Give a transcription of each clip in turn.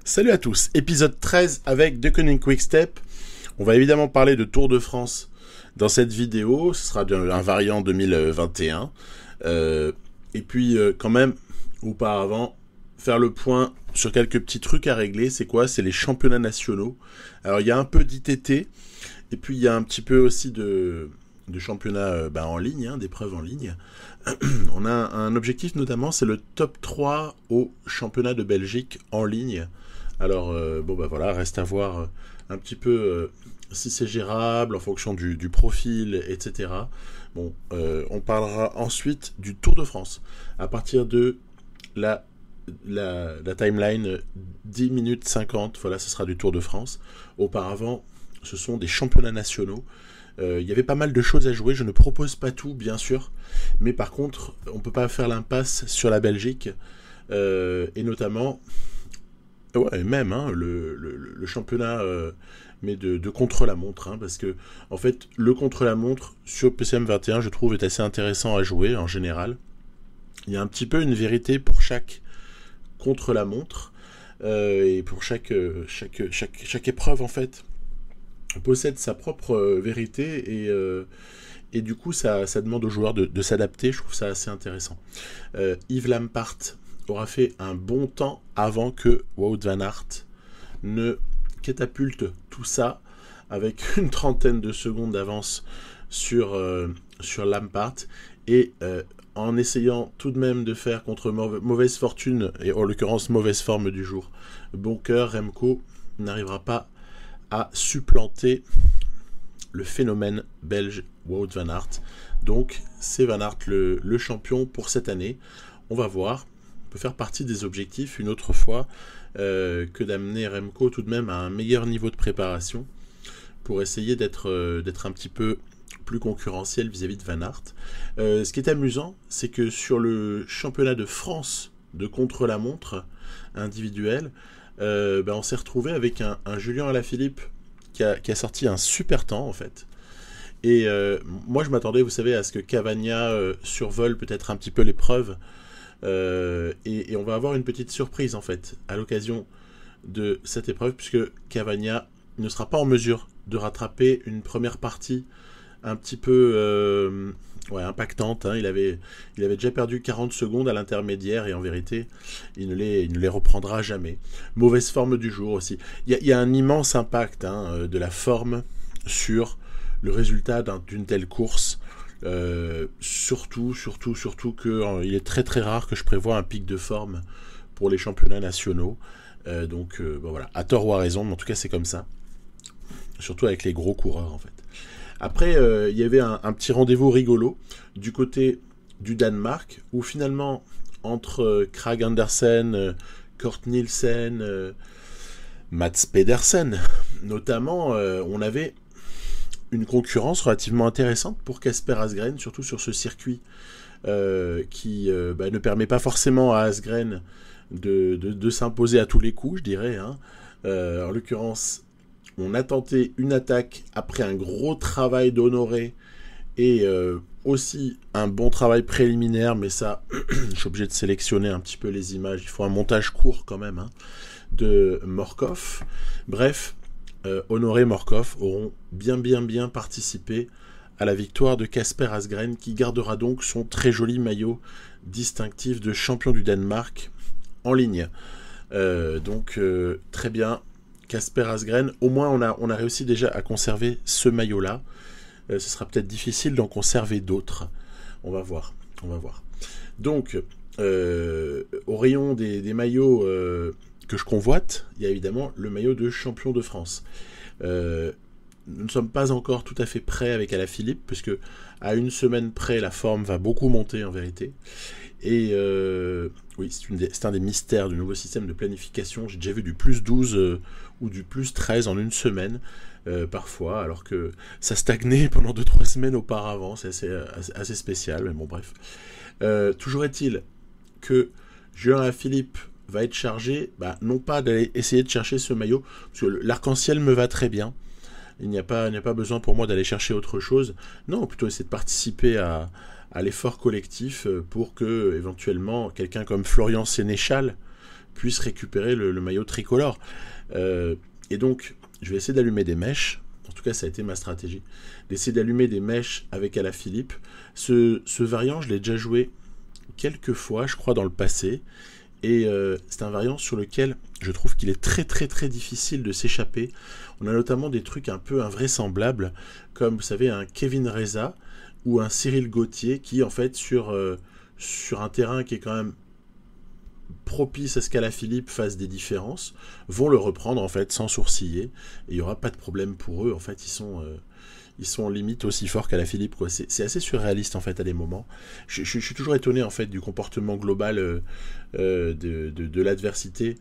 Salut à tous, épisode 13 avec The Cunning Quickstep. On va évidemment parler de Tour de France dans cette vidéo, ce sera un variant 2021. Et puis quand même, auparavant, faire le point sur quelques petits trucs à régler. C'est quoi? C'est les championnats nationaux. Alors il y a un peu d'ITT, et puis il y a un petit peu aussi de championnats en ligne, d'épreuves en ligne. On a un objectif notamment, c'est le top 3 au championnat de Belgique en ligne. Alors, voilà, reste à voir un petit peu si c'est gérable en fonction du profil, etc. Bon, on parlera ensuite du Tour de France. À partir de la timeline 10 minutes 50, voilà, ce sera du Tour de France. Auparavant, ce sont des championnats nationaux. Il y avait pas mal de choses à jouer. Je ne propose pas tout, bien sûr. Mais par contre, on ne peut pas faire l'impasse sur la Belgique. Et notamment... Ouais, même le championnat mais de contre-la-montre, parce que en fait le contre-la-montre sur PCM 21 je trouve est assez intéressant à jouer en général. Il y a un petit peu une vérité pour chaque contre-la-montre et pour chaque épreuve en fait possède sa propre vérité et du coup ça demande aux joueurs de s'adapter. Je trouve ça assez intéressant. Yves Lampaert aura fait un bon temps avant que Wout van Aert ne catapulte tout ça avec une trentaine de secondes d'avance sur Lampaert et en essayant tout de même de faire contre mauvaise fortune et en l'occurrence mauvaise forme du jour, bon cœur, Remco n'arrivera pas à supplanter le phénomène belge Wout van Aert. Donc c'est Van Aert le champion pour cette année. On va voir. Peut faire partie des objectifs une autre fois que d'amener Remco tout de même à un meilleur niveau de préparation pour essayer d'être un petit peu plus concurrentiel vis-à-vis de Van Aert. Ce qui est amusant, c'est que sur le championnat de France de contre-la-montre individuel, on s'est retrouvé avec un Julien Alaphilippe qui a sorti un super temps en fait. Et moi je m'attendais, vous savez, à ce que Cavagna survole peut-être un petit peu l'épreuve. Et on va avoir une petite surprise en fait à l'occasion de cette épreuve puisque Cavagna ne sera pas en mesure de rattraper une première partie un petit peu impactante. Il avait déjà perdu 40 secondes à l'intermédiaire et en vérité il ne les reprendra jamais. Mauvaise forme du jour aussi. Il y a un immense impact de la forme sur le résultat d'une telle course. Surtout que il est très très rare que je prévoie un pic de forme pour les championnats nationaux. Voilà, à tort ou à raison, mais en tout cas c'est comme ça. Surtout avec les gros coureurs en fait. Après, il y avait un petit rendez-vous rigolo du côté du Danemark où finalement entre Kragh Andersen, Kort Nielsen, Mats Pedersen notamment, on avait une concurrence relativement intéressante pour Kasper Asgreen, surtout sur ce circuit qui ne permet pas forcément à Asgreen de s'imposer à tous les coups, je dirais. En l'occurrence, on a tenté une attaque après un gros travail d'Honoré et aussi un bon travail préliminaire, mais ça, je suis obligé de sélectionner un petit peu les images. Il faut un montage court quand même, de Morkov. Bref, Honoré et Morkov auront bien participé à la victoire de Kasper Asgreen qui gardera donc son très joli maillot distinctif de champion du Danemark en ligne. Très bien, Kasper Asgreen, au moins on a réussi déjà à conserver ce maillot-là. Ce sera peut-être difficile d'en conserver d'autres. On va voir. Donc, au rayon des maillots que je convoite, il y a évidemment le maillot de champion de France. Nous ne sommes pas encore tout à fait prêts avec Alaphilippe, puisque à une semaine près, la forme va beaucoup monter en vérité. Et oui, c'est un des mystères du nouveau système de planification. J'ai déjà vu du plus 12 ou du plus 13 en une semaine, parfois, alors que ça stagnait pendant 2-3 semaines auparavant. C'est assez spécial, mais bon, bref. Toujours est-il que Julien Alaphilippe va être chargé, non pas d'aller essayer de chercher ce maillot, parce que l'arc-en-ciel me va très bien. Il n'y a pas besoin pour moi d'aller chercher autre chose. Non, plutôt essayer de participer à l'effort collectif pour que, éventuellement, quelqu'un comme Florian Sénéchal puisse récupérer le maillot tricolore. Et donc, je vais essayer d'allumer des mèches. En tout cas, ça a été ma stratégie. D'essayer d'allumer des mèches avec Alaphilippe. Ce variant, je l'ai déjà joué quelques fois, je crois, dans le passé. Et c'est un variant sur lequel je trouve qu'il est très très très difficile de s'échapper. On a notamment des trucs un peu invraisemblables, comme vous savez un Kevin Reza ou un Cyril Gauthier qui en fait sur un terrain qui est quand même propice à ce qu'Alaphilippe fasse des différences, vont le reprendre en fait sans sourciller. Et il n'y aura pas de problème pour eux. En fait, ils sont limite aussi forts qu'Alaphilippe, quoi. C'est assez surréaliste en fait à des moments. Je suis toujours étonné en fait du comportement global de l'adversité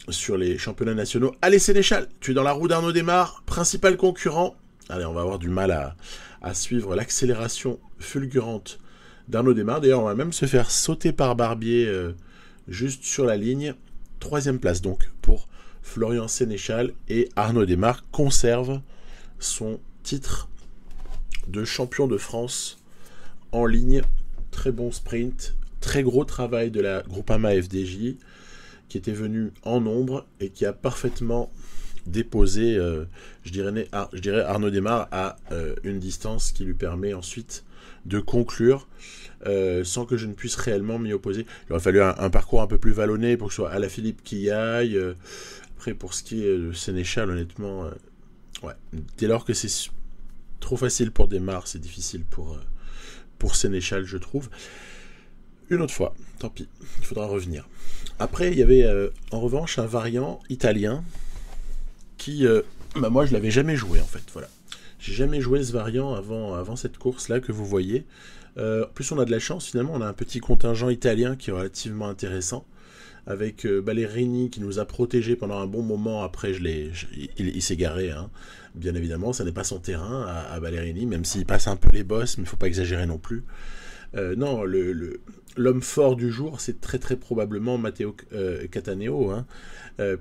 sur les championnats nationaux. Allez Sénéchal, tu es dans la roue d'Arnaud Desmar, principal concurrent. Allez, on va avoir du mal à suivre l'accélération fulgurante d'Arnaud Desmar. D'ailleurs, on va même se faire sauter par Barbier juste sur la ligne. 3e place donc pour Florian Sénéchal, et Arnaud Desmar conserve son titre de champion de France en ligne. Très bon sprint, très gros travail de la Groupama FDJ qui était venu en nombre et qui a parfaitement déposé, je dirais Arnaud Desmar à une distance qui lui permet ensuite de conclure sans que je ne puisse réellement m'y opposer. Il aurait fallu un parcours un peu plus vallonné pour que ce soit Alaphilippe qui y aille. Après, pour ce qui est de Sénéchal, honnêtement, ouais. Dès lors que c'est trop facile pour Desmar, c'est difficile pour Sénéchal, je trouve. Une autre fois, tant pis, il faudra revenir. Après, il y avait en revanche un variant italien qui, moi, je l'avais jamais joué en fait. Voilà, j'ai jamais joué ce variant avant cette course-là que vous voyez. En plus, on a de la chance, finalement, on a un petit contingent italien qui est relativement intéressant, avec Ballerini qui nous a protégés pendant un bon moment. Après, il s'est garé, hein. Bien évidemment, ça n'est pas son terrain à Ballerini, même s'il passe un peu les bosses, mais il ne faut pas exagérer non plus. Non, l'homme fort du jour, c'est très très probablement Matteo Cataneo, hein,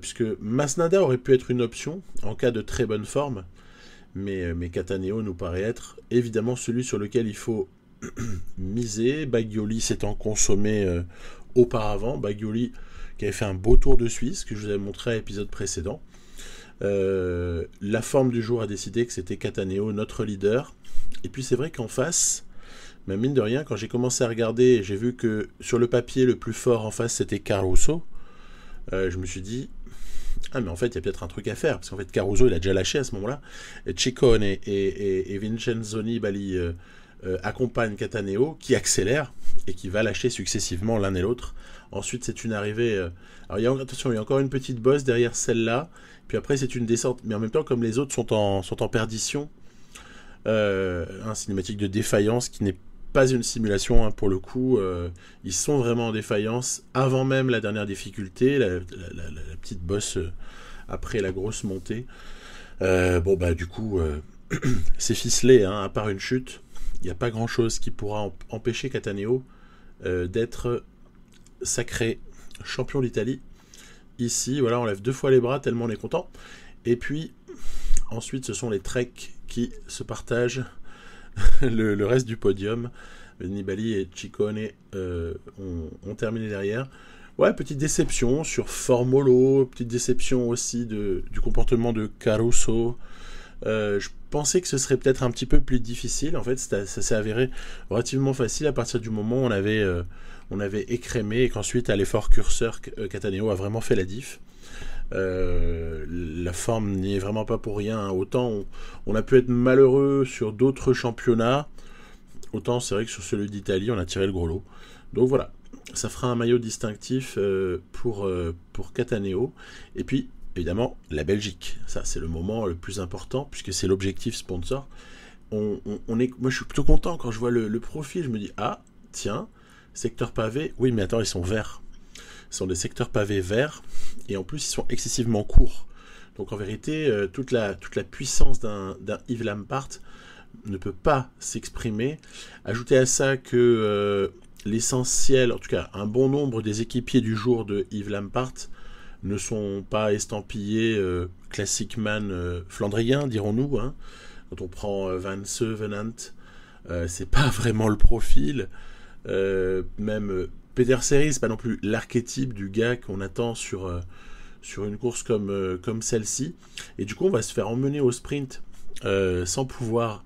puisque Masnada aurait pu être une option en cas de très bonne forme, mais Cataneo nous paraît être évidemment celui sur lequel il faut miser. Bagioli s'étant consommé auparavant, Bagioli qui avait fait un beau tour de Suisse que je vous avais montré à l'épisode précédent. La forme du jour a décidé que c'était Cataneo, notre leader. Et puis c'est vrai qu'en face, mais mine de rien, quand j'ai commencé à regarder, j'ai vu que sur le papier le plus fort en face c'était Caruso. Je me suis dit, ah mais en fait il y a peut-être un truc à faire, parce qu'en fait Caruso il a déjà lâché à ce moment-là. Et Ciccone et Vincenzo Nibali accompagnent Cataneo qui accélère et qui va lâcher successivement l'un et l'autre. Ensuite c'est une arrivée, alors attention, il y a encore une petite bosse derrière celle-là, puis après c'est une descente, mais en même temps comme les autres sont en perdition, un cinématique de défaillance qui n'est pas une simulation, hein, pour le coup, ils sont vraiment en défaillance avant même la dernière difficulté, la petite bosse après la grosse montée. Du coup c'est ficelé, hein, à part une chute, il n'y a pas grand chose qui pourra empêcher Cataneo d'être sacré champion d'Italie. Ici, voilà, on lève 2 fois les bras tellement on est content. Et puis ensuite ce sont les Trek qui se partagent le reste du podium. Nibali et Ciccone ont terminé derrière. Ouais, petite déception sur Formolo, petite déception aussi du comportement de Caruso. Je pensais que ce serait peut-être un petit peu plus difficile. En fait, ça s'est avéré relativement facile à partir du moment où on avait écrémé et qu'ensuite, à l'effort curseur, Cataneo a vraiment fait la diff. La forme n'y est vraiment pas pour rien, hein. Autant on a pu être malheureux sur d'autres championnats, autant c'est vrai que sur celui d'Italie on a tiré le gros lot. Donc voilà, ça fera un maillot distinctif pour Cataneo. Et puis évidemment la Belgique, ça c'est le moment le plus important puisque c'est l'objectif sponsor. Moi je suis plutôt content quand je vois le profil, je me dis ah tiens, secteur pavé, oui mais attends, ils sont verts. Ce sont des secteurs pavés verts et en plus ils sont excessivement courts. Donc en vérité, toute la puissance d'un Yves Lampaert ne peut pas s'exprimer. Ajoutez à ça que l'essentiel, en tout cas un bon nombre des équipiers du jour de Yves Lampaert ne sont pas estampillés classic man flandrien, dirons-nous, hein. Quand on prend Vanse, Venant, c'est pas vraiment le profil. Même Peter Serry, c'est pas non plus l'archétype du gars qu'on attend sur une course comme celle-ci. Et du coup, on va se faire emmener au sprint sans pouvoir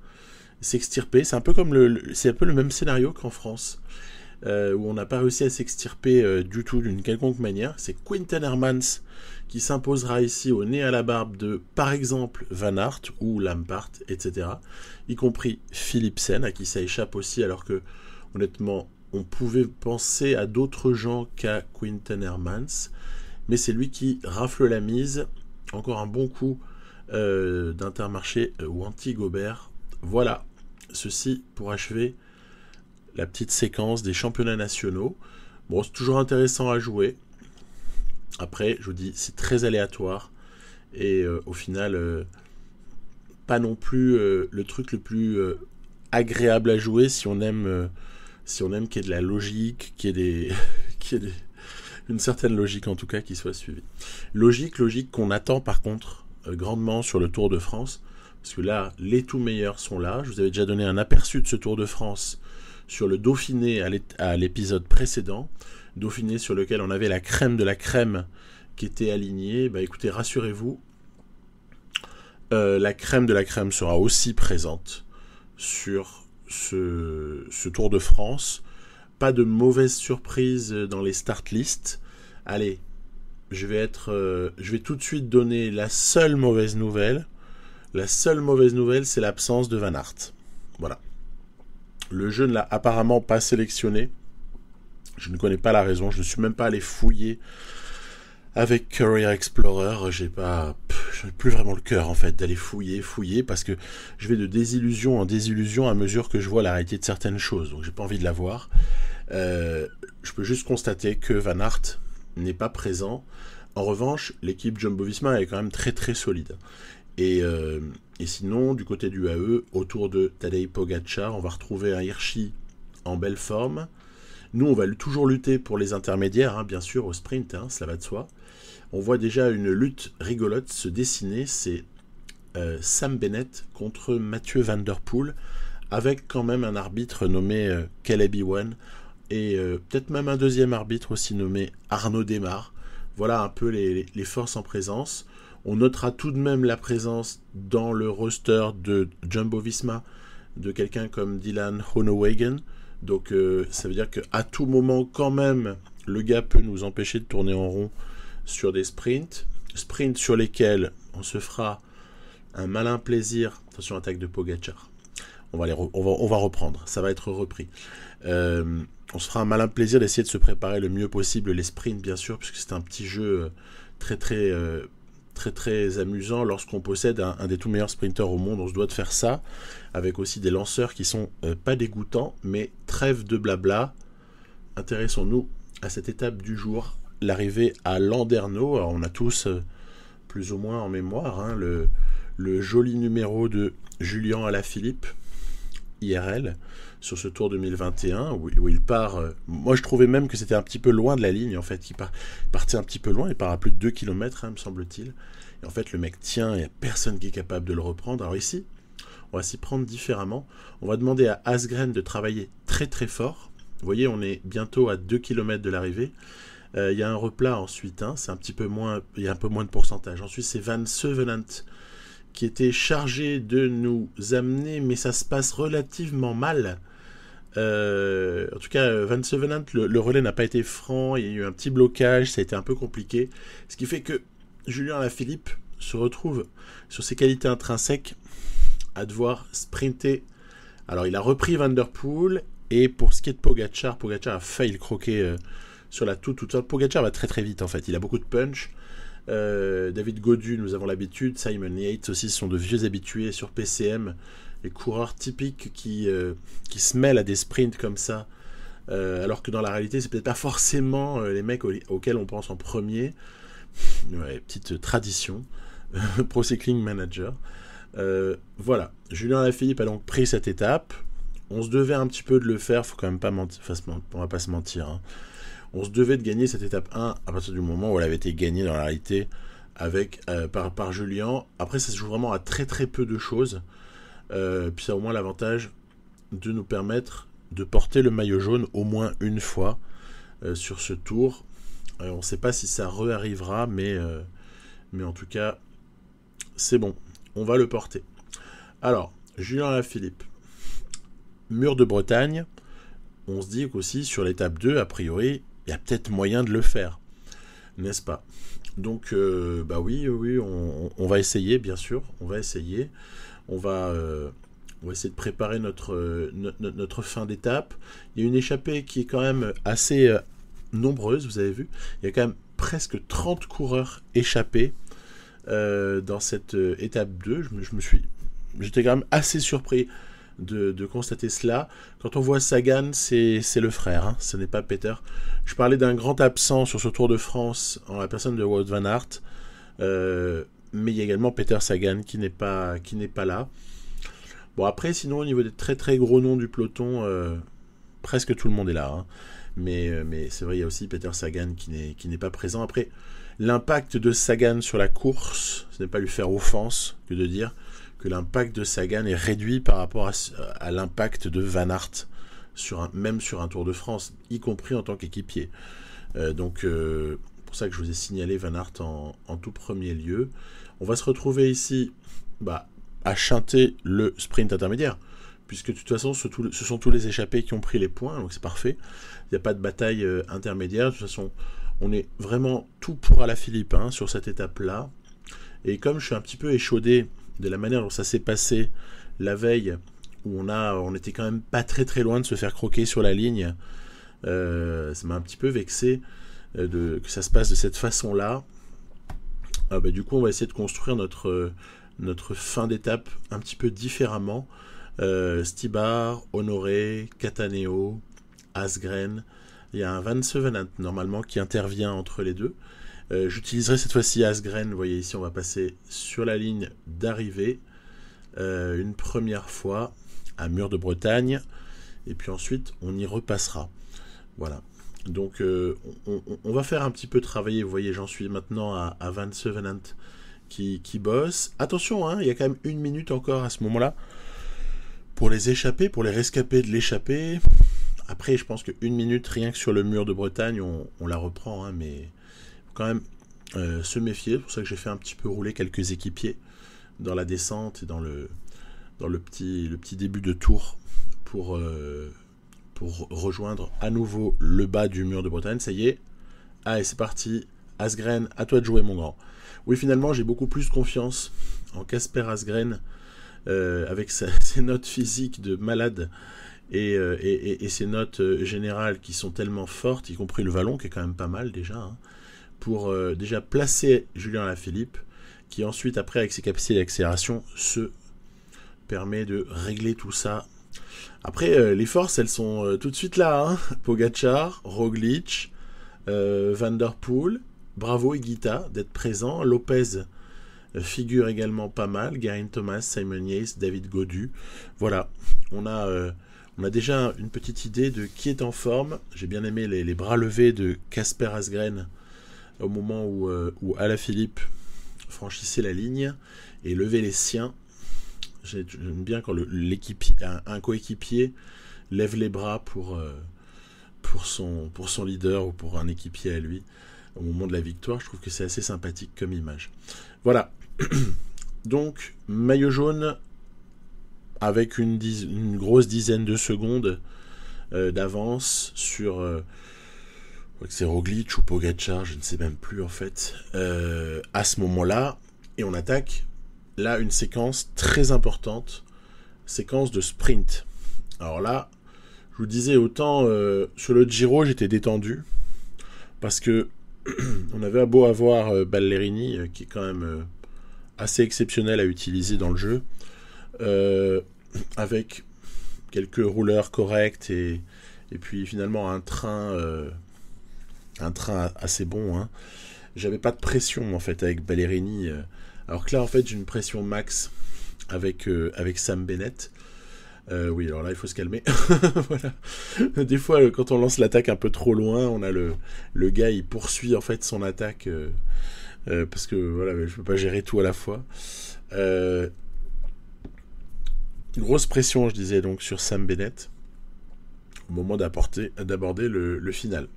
s'extirper. C'est un peu c'est un peu le même scénario qu'en France, où on n'a pas réussi à s'extirper du tout d'une quelconque manière. C'est Quinten Hermans qui s'imposera ici au nez à la barbe de, par exemple, Van Aert ou Lampaert, etc. Y compris Philipsen, à qui ça échappe aussi, alors que, honnêtement, on pouvait penser à d'autres gens qu'à Quinten Hermans. Mais c'est lui qui rafle la mise. Encore un bon coup d'Intermarché ou anti-Gobert. Voilà, ceci pour achever la petite séquence des championnats nationaux. Bon, c'est toujours intéressant à jouer. Après, je vous dis, c'est très aléatoire. Et au final, pas non plus le truc le plus agréable à jouer si on aime qu'il y ait de la logique, qu'il y ait une certaine logique en tout cas qui soit suivie. Logique qu'on attend par contre grandement sur le Tour de France. Parce que là, les tout meilleurs sont là. Je vous avais déjà donné un aperçu de ce Tour de France sur le Dauphiné à l'épisode précédent. Dauphiné sur lequel on avait la crème de la crème qui était alignée. Bah écoutez, rassurez-vous, la crème de la crème sera aussi présente sur ce Tour de France. Pas de mauvaise surprise dans les start lists. Allez, je vais tout de suite donner la seule mauvaise nouvelle. La seule mauvaise nouvelle, c'est l'absence de Van Aert. Voilà. Le jeu ne l'a apparemment pas sélectionné. Je ne connais pas la raison. Je ne suis même pas allé fouiller avec Career Explorer. Je n'ai plus vraiment le cœur en fait d'aller fouiller, parce que je vais de désillusion en désillusion à mesure que je vois la réalité de certaines choses. Donc j'ai pas envie de la voir. Je peux juste constater que Van Aert n'est pas présent. En revanche, l'équipe Jumbo-Visma est quand même très très solide. Et sinon, du côté du AE, autour de Tadej Pogačar, on va retrouver un Hirschi en belle forme. Nous, on va toujours lutter pour les intermédiaires, bien sûr, au sprint, cela va de soi. On voit déjà une lutte rigolote se dessiner, c'est Sam Bennett contre Mathieu Van Der Poel, avec quand même un arbitre nommé Caleb Ewan, et peut-être même un deuxième arbitre aussi nommé Arnaud Démare. Voilà un peu les forces en présence. On notera tout de même la présence dans le roster de Jumbo-Visma de quelqu'un comme Dylan Groenewegen. Donc ça veut dire qu'à tout moment quand même, le gars peut nous empêcher de tourner en rond sur des sprints sur lesquels on se fera un malin plaisir. Attention, attaque de Pogačar. On va reprendre, ça va être repris. On se fera un malin plaisir d'essayer de se préparer le mieux possible les sprints, bien sûr, puisque c'est un petit jeu très très amusant. Lorsqu'on possède un des tout meilleurs sprinteurs au monde, on se doit de faire ça, avec aussi des lanceurs qui sont pas dégoûtants, mais trêve de blabla. Intéressons-nous à cette étape du jour, l'arrivée à Landerneau. Alors on a tous plus ou moins en mémoire le joli numéro de Julien Alaphilippe, IRL, sur ce Tour 2021, où il part... moi, je trouvais même que c'était un petit peu loin de la ligne, en fait. Il partait un petit peu loin, il part à plus de 2 km, me semble-t-il. Et en fait, le mec tient, il n'y a personne qui est capable de le reprendre. Alors ici, on va s'y prendre différemment. On va demander à Asgreen de travailler très très fort. Vous voyez, on est bientôt à 2 km de l'arrivée. Il y a un replat ensuite, c'est un petit peu moins... Il y a un peu moins de pourcentage. Ensuite, c'est Van Sevenant qui était chargé de nous amener, mais ça se passe relativement mal. En tout cas, Van Sevenant, le relais n'a pas été franc, il y a eu un petit blocage, ça a été un peu compliqué. Ce qui fait que Julien Alaphilippe se retrouve sur ses qualités intrinsèques à devoir sprinter. Alors, il a repris Van Der Poel, et pour ce qui est de Pogačar a failli le croquer sur la toute. Pogačar va très très vite en fait, il a beaucoup de punch. David Gaudu, nous avons l'habitude, Simon Yates aussi sont de vieux habitués sur PCM, les coureurs typiques qui se mêlent à des sprints comme ça, alors que dans la réalité c'est peut-être pas forcément les mecs auxquels on pense en premier. Ouais, petite tradition. Pro Cycling Manager. Voilà, Julien Alaphilippe a donc pris cette étape. On se devait un petit peu de le faire, faut quand même pas mentir, on va pas se mentir, On se devait de gagner cette étape 1 à partir du moment où elle avait été gagnée dans la réalité par Julien. Après, ça se joue vraiment à très très peu de choses. Puis ça a au moins l'avantage de nous permettre de porter le maillot jaune au moins une fois. sur ce tour. On ne sait pas si ça re-arrivera, mais en tout cas, c'est bon. On va le porter. Alors, Julien Alaphilippe, Mur de Bretagne. On se dit qu'aussi, sur l'étape 2, a priori, il y a peut-être moyen de le faire. N'est-ce pas? Donc, oui, on va essayer, bien sûr. On va essayer. On va essayer de préparer notre fin d'étape. Il y a une échappée qui est quand même assez nombreuse, vous avez vu. Il y a quand même presque 30 coureurs échappés dans cette étape 2. J'étais quand même assez surpris de constater cela. Quand on voit Sagan, c'est le frère, hein, ce n'est pas Peter. Je parlais d'un grand absent sur ce Tour de France en la personne de Wout van Aert, mais il y a également Peter Sagan qui n'est pas là. Bon, après, sinon, au niveau des très très gros noms du peloton, presque tout le monde est là, hein. Mais c'est vrai, il y a aussi Peter Sagan qui n'est pas présent. Après, l'impact de Sagan sur la course, ce n'est pas lui faire offense que de dire que l'impact de Sagan est réduit par rapport à l'impact de Van Aert, même sur un Tour de France, y compris en tant qu'équipier. Donc, pour ça que je vous ai signalé Van Aert en tout premier lieu. On va se retrouver ici à chanter le sprint intermédiaire, puisque de toute façon, ce sont tous les échappés qui ont pris les points, donc c'est parfait. Il n'y a pas de bataille intermédiaire. De toute façon, on est vraiment tout pour Alaphilippe sur cette étape-là. Et comme je suis un petit peu échaudé de la manière dont ça s'est passé la veille, où on était quand même pas très très loin de se faire croquer sur la ligne, ça m'a un petit peu vexé que ça se passe de cette façon-là. Du coup, on va essayer de construire notre fin d'étape un petit peu différemment. Stybar, Honoré, Cataneo, Asgreen. Il y a un Van Sevenant normalement qui intervient entre les deux. J'utiliserai cette fois-ci Asgreen. Vous voyez ici, on va passer sur la ligne d'arrivée une première fois à Mur de Bretagne, et puis ensuite on y repassera. Voilà. Donc on va faire un petit peu travailler. Vous voyez, j'en suis maintenant à Van Sevenant qui bosse. Attention, il y a quand même 1 minute encore à ce moment-là pour les échapper, pour les rescapés de l'échappée. Après, je pense que 1 minute, rien que sur le Mur de Bretagne, on la reprend, mais quand même se méfier. C'est pour ça que j'ai fait un petit peu rouler quelques équipiers dans la descente et dans le petit début de tour pour rejoindre à nouveau le bas du Mur de Bretagne. Ça y est. Allez, c'est parti. Asgreen, à toi de jouer, mon grand. Oui, finalement, j'ai beaucoup plus confiance en Casper Asgreen avec ses notes physiques de malade et ses notes générales qui sont tellement fortes, y compris le vallon qui est quand même pas mal déjà, pour déjà placer Julien Alaphilippe, qui ensuite, après, avec ses capacités d'accélération, se permet de régler tout ça. Après, les forces, elles sont tout de suite là. Pogačar, Roglič, Van der Poel, bravo Higuita d'être présent. Lopez figure également pas mal. Geraint Thomas, Simon Yates, David Gaudu. Voilà, on a déjà une petite idée de qui est en forme. J'ai bien aimé les bras levés de Casper Asgreen au moment où Alaphilippe franchissait la ligne et levait les siens. J'aime bien quand un coéquipier lève les bras pour son leader ou pour un équipier à lui au moment de la victoire. Je trouve que c'est assez sympathique comme image. Voilà. Donc, maillot jaune avec une grosse dizaine de secondes d'avance sur c'est Roglič ou Pogačar, je ne sais même plus en fait, à ce moment-là, et on attaque là une séquence très importante, séquence de sprint. Alors là, je vous disais, autant sur le Giro j'étais détendu parce que on avait beau avoir Ballerini qui est quand même assez exceptionnel à utiliser dans le jeu, avec quelques rouleurs corrects et puis finalement un train assez bon. J'avais pas de pression en fait avec Ballerini, alors que là en fait j'ai une pression max avec Sam Bennett. Oui, alors là il faut se calmer. Voilà. Des fois quand on lance l'attaque un peu trop loin, on a le gars il poursuit en fait son attaque parce que voilà, je peux pas gérer tout à la fois. Une grosse pression, je disais, donc sur Sam Bennett au moment d'aborder le final.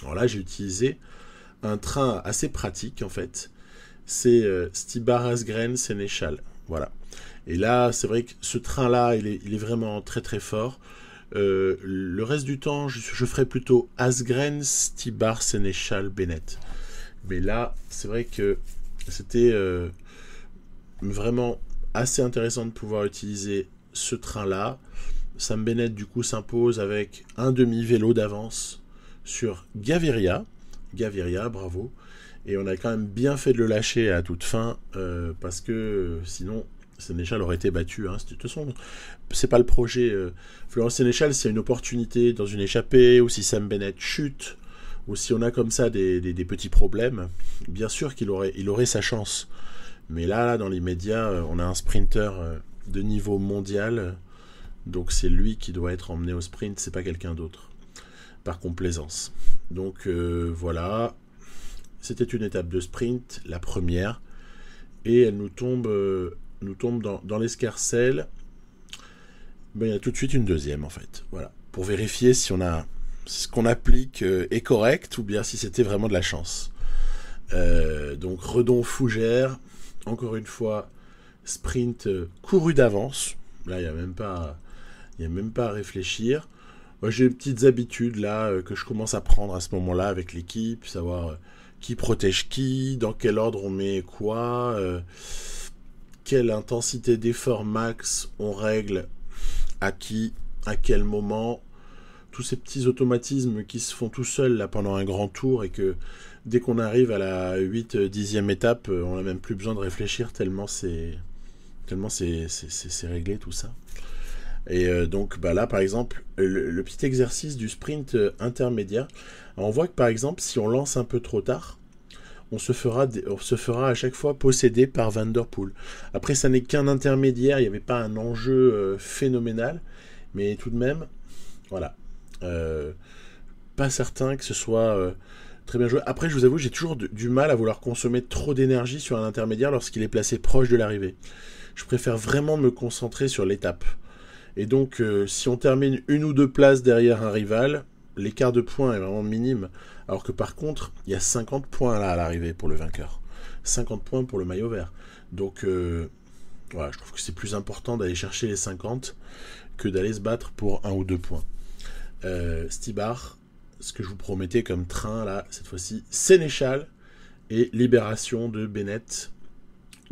Alors là, j'ai utilisé un train assez pratique, en fait. C'est Stibar Asgreen Sénéchal. Voilà. Et là, c'est vrai que ce train-là, il est vraiment très très fort. Le reste du temps, je ferai plutôt Asgreen, Stibar, Sénéchal, Bennett. Mais là, c'est vrai que c'était vraiment assez intéressant de pouvoir utiliser ce train-là. Sam Bennett, du coup, s'impose avec un demi-vélo d'avance sur Gaviria. Gaviria, bravo. Et on a quand même bien fait de le lâcher à toute fin, parce que sinon, Sénéchal aurait été battu. Hein. De toute façon, c'est pas le projet. Florence Sénéchal, s'il y a une opportunité dans une échappée, ou si Sam Bennett chute, ou si on a comme ça des petits problèmes, bien sûr qu'il aurait sa chance. Mais là, dans l'immédiat, on a un sprinter de niveau mondial, donc c'est lui qui doit être emmené au sprint, c'est pas quelqu'un d'autre, par complaisance. Donc voilà, c'était une étape de sprint, la première, et elle nous tombe dans l'escarcelle. Ben, il y a tout de suite une deuxième, en fait. Voilà, pour vérifier si ce qu'on applique est correct, ou bien si c'était vraiment de la chance. Donc Redon-Fougères, encore une fois, sprint couru d'avance. Là, il n'y a même pas à réfléchir. Moi, j'ai des petites habitudes là que je commence à prendre à ce moment-là avec l'équipe, savoir qui protège qui, dans quel ordre on met quoi, quelle intensité d'effort max on règle à qui, à quel moment. Tous ces petits automatismes qui se font tout seuls là pendant un grand tour, et que dès qu'on arrive à la 8-10e étape, on n'a même plus besoin de réfléchir tellement c'est réglé tout ça. Et donc bah là par exemple le petit exercice du sprint intermédiaire, alors, on voit que par exemple si on lance un peu trop tard, on se fera à chaque fois posséder par Van Der Poel. Après ça n'est qu'un intermédiaire, il n'y avait pas un enjeu phénoménal, mais tout de même voilà, pas certain que ce soit très bien joué. Après je vous avoue, j'ai toujours du mal à vouloir consommer trop d'énergie sur un intermédiaire lorsqu'il est placé proche de l'arrivée. Je préfère vraiment me concentrer sur l'étape. Et donc, si on termine une ou deux places derrière un rival, l'écart de points est vraiment minime. Alors que par contre, il y a 50 points là à l'arrivée pour le vainqueur. 50 points pour le maillot vert. Donc, voilà, je trouve que c'est plus important d'aller chercher les 50 que d'aller se battre pour 1 ou 2 points. Stibar, ce que je vous promettais comme train, là, cette fois-ci, Sénéchal et libération de Bennett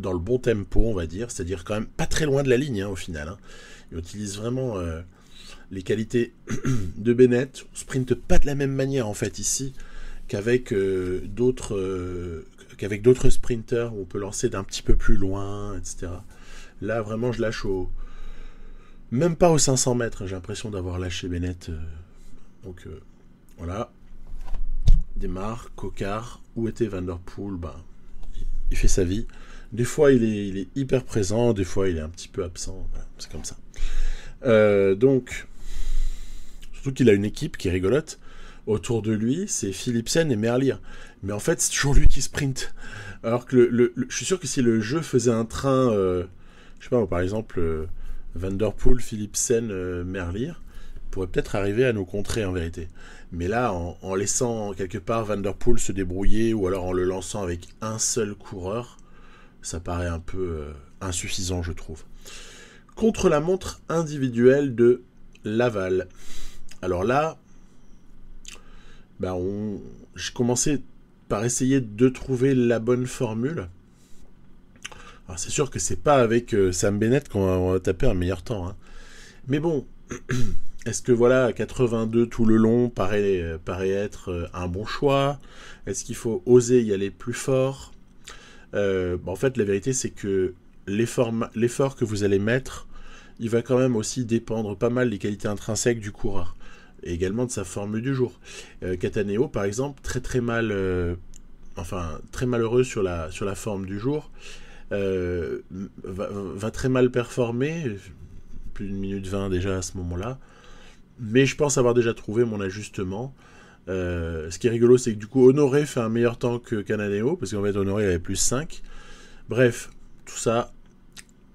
dans le bon tempo, on va dire. C'est-à-dire quand même pas très loin de la ligne, hein, au final, hein. Il utilise vraiment les qualités de Bennett. On sprinte pas de la même manière en fait ici qu'avec d'autres sprinters où on peut lancer d'un petit peu plus loin, etc. Là vraiment je lâche même pas aux 500 mètres. J'ai l'impression d'avoir lâché Bennett. Donc voilà. Démarre, Cocard. Où était Van Der Poel? Il fait sa vie. Des fois, il est hyper présent, des fois, il est un petit peu absent. Voilà, c'est comme ça. Donc, surtout qu'il a une équipe qui est rigolote. Autour de lui, c'est Philipsen et Merlier. Mais en fait, c'est toujours lui qui sprint. Alors que je suis sûr que si le jeu faisait un train, je sais pas, par exemple, Van Der Poel, Philipsen, Merlier, pourrait peut-être arriver à nous contrer en vérité. Mais là, en laissant quelque part Van Der Poel se débrouiller, ou alors en le lançant avec un seul coureur, ça paraît un peu insuffisant, je trouve. Contre la montre individuelle de Laval. Alors là, j'ai commencé par essayer de trouver la bonne formule. Alors c'est sûr que c'est pas avec Sam Bennett qu'on va taper un meilleur temps, hein. Mais bon, est-ce que voilà, 82 tout le long paraît être un bon choix? Est-ce qu'il faut oser y aller plus fort? En fait, la vérité, c'est que l'effort que vous allez mettre, il va quand même aussi dépendre pas mal des qualités intrinsèques du coureur, et également de sa forme du jour. Cataneo, par exemple, très malheureux sur la forme du jour, va très mal performer, plus d'une minute 20 déjà à ce moment-là, mais je pense avoir déjà trouvé mon ajustement. Ce qui est rigolo, c'est que du coup Honoré fait un meilleur temps que Cataneo, parce qu'en fait Honoré avait plus 5. Bref, tout ça,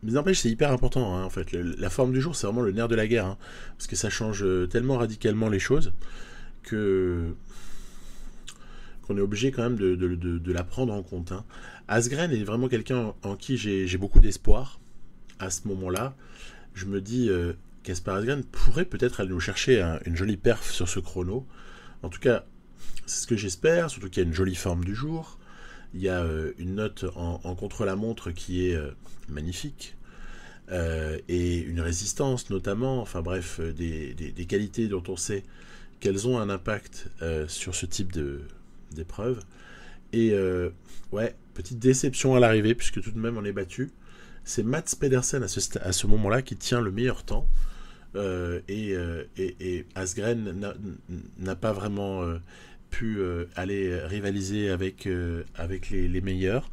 mais n'empêche, c'est hyper important, hein, en fait. La forme du jour, c'est vraiment le nerf de la guerre, hein, parce que ça change tellement radicalement les choses que qu'on est obligé quand même de la prendre en compte. Hein. Asgreen est vraiment quelqu'un en qui j'ai beaucoup d'espoir à ce moment-là. Je me dis, Kasper Asgreen pourrait peut-être aller nous chercher une jolie perf sur ce chrono. En tout cas, c'est ce que j'espère, surtout qu'il y a une jolie forme du jour. Il y a une note en contre-la-montre qui est magnifique. Et une résistance notamment, enfin bref, des qualités dont on sait qu'elles ont un impact sur ce type d'épreuve. Et ouais, petite déception à l'arrivée, puisque tout de même on est battu. C'est Mats Pedersen à ce moment-là qui tient le meilleur temps. Et Asgreen n'a pas vraiment pu aller rivaliser avec les meilleurs.